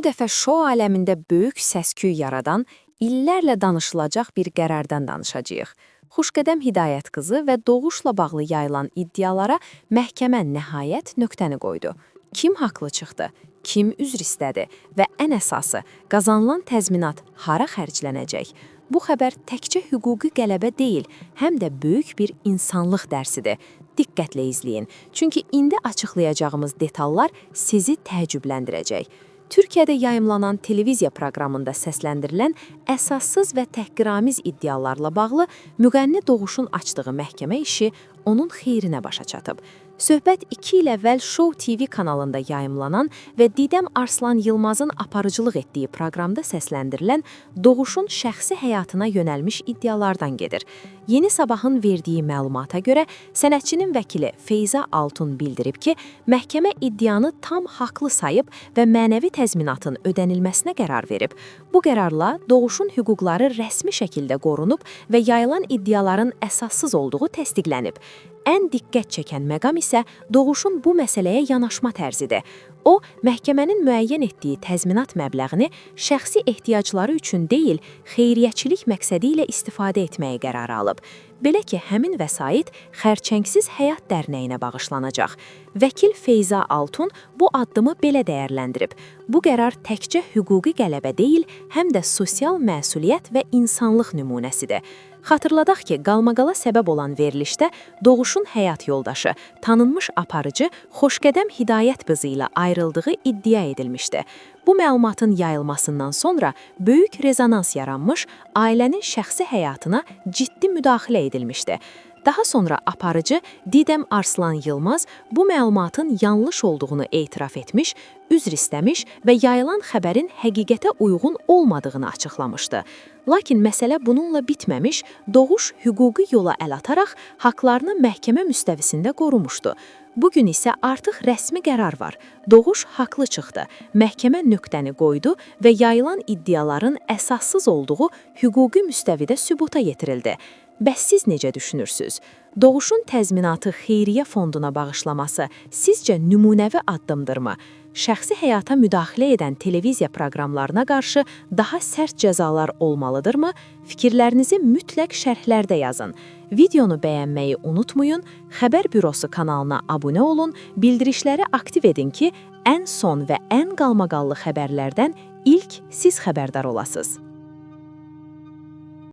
dəfə şou aləmində böyük səs-küy yaradan, illərlə danışılacaq bir qərardan danışacağıq. Xoşqədəm Hidayət qızı və doğuşla bağlı yayılan iddialara məhkəmə nəhayət nöqtəni qoydu. Kim haqlı çıxdı? Kim üzr istədi? Və ən əsası, qazanılan təzminat hara xərclənəcək? Bu xəbər təkcə hüquqi qələbə deyil, həm də böyük bir insanlıq dərsidir. Diqqətlə izləyin, çünki indi açıqlayacağımız detallar sizi təəccübləndirəcək. Türkiyədə yayımlanan televiziya proqramında səsləndirilən əsassız və təhqiramiz iddialarla bağlı müğənni Doğuşun açdığı məhkəmə işi onun xeyrinə başa çatıb. Söhbət 2 il əvvəl Show TV kanalında yayımlanan və Didəm Arslan Yılmazın aparıcılıq etdiyi proqramda səsləndirilən Doğuşun şəxsi həyatına yönəlmiş iddialardan gedir. Yeni Sabahın verdiyi məlumata görə sənətçinin vəkili Feyza Altun bildirib ki, məhkəmə iddianı tam haqlı sayıb və mənəvi təzminatın ödənilməsinə qərar verib. Bu qərarla Doğuşun hüquqları rəsmi şəkildə qorunub və yayılan iddiaların əsassız olduğu təsdiqlənib. Ən diqqət çəkən məqam isə Doğuşun bu məsələyə yanaşma tərzidir. O, məhkəmənin müəyyən etdiyi təzminat məbləğini şəxsi ehtiyacları üçün deyil, xeyriyyəçilik məqsədi ilə istifadə etməyə qərarı alıb. Belə ki, həmin vəsait Xərçəngsiz Həyat Dərnəyinə bağışlanacaq. Vəkil Feyza Altun bu addımı belə dəyərləndirib. Bu qərar təkcə hüquqi qələbə deyil, həm də sosial məsuliyyət və insanlıq nümunəsidir. Xatırladaq ki, qalmaqala səbəb olan verilişdə Doğuşun həyat yoldaşı, tanınmış aparıcı Xoşqədəm Hidayət qızı ilə ayrıldığı iddia edilmişdi. Bu məlumatın yayılmasından sonra böyük rezonans yaranmış, ailənin şəxsi həyatına ciddi müdaxilə edilmişdi. Daha sonra aparıcı Didəm Arslan Yılmaz bu məlumatın yanlış olduğunu etiraf etmiş, üzr istəmiş və yayılan xəbərin həqiqətə uyğun olmadığını açıqlamışdı. Lakin məsələ bununla bitməmiş, Doğuş hüquqi yola əl ataraq haqlarını məhkəmə müstəvisində qorumuşdu. Bugün isə artıq rəsmi qərar var. Doğuş haqlı çıxdı. Məhkəmə nöqtəni qoydu və yayılan iddiaların əsassız olduğu hüquqi müstəvidə sübuta yetirildi. Bəs siz necə düşünürsünüz? Doğuşun təzminatı xeyriyyə fonduna bağışlaması sizcə nümunəvi addımdırmı? Şəxsi həyata müdaxilə edən televiziya proqramlarına qarşı daha sərt cəzalar olmalıdırmı? Fikirlərinizi mütləq şərhlərdə yazın. Videonu bəyənməyi unutmayın, Xəbər Bürosu kanalına abunə olun, bildirişləri aktiv edin ki, ən son və ən qalmaqallı xəbərlərdən ilk siz xəbərdar olasınız.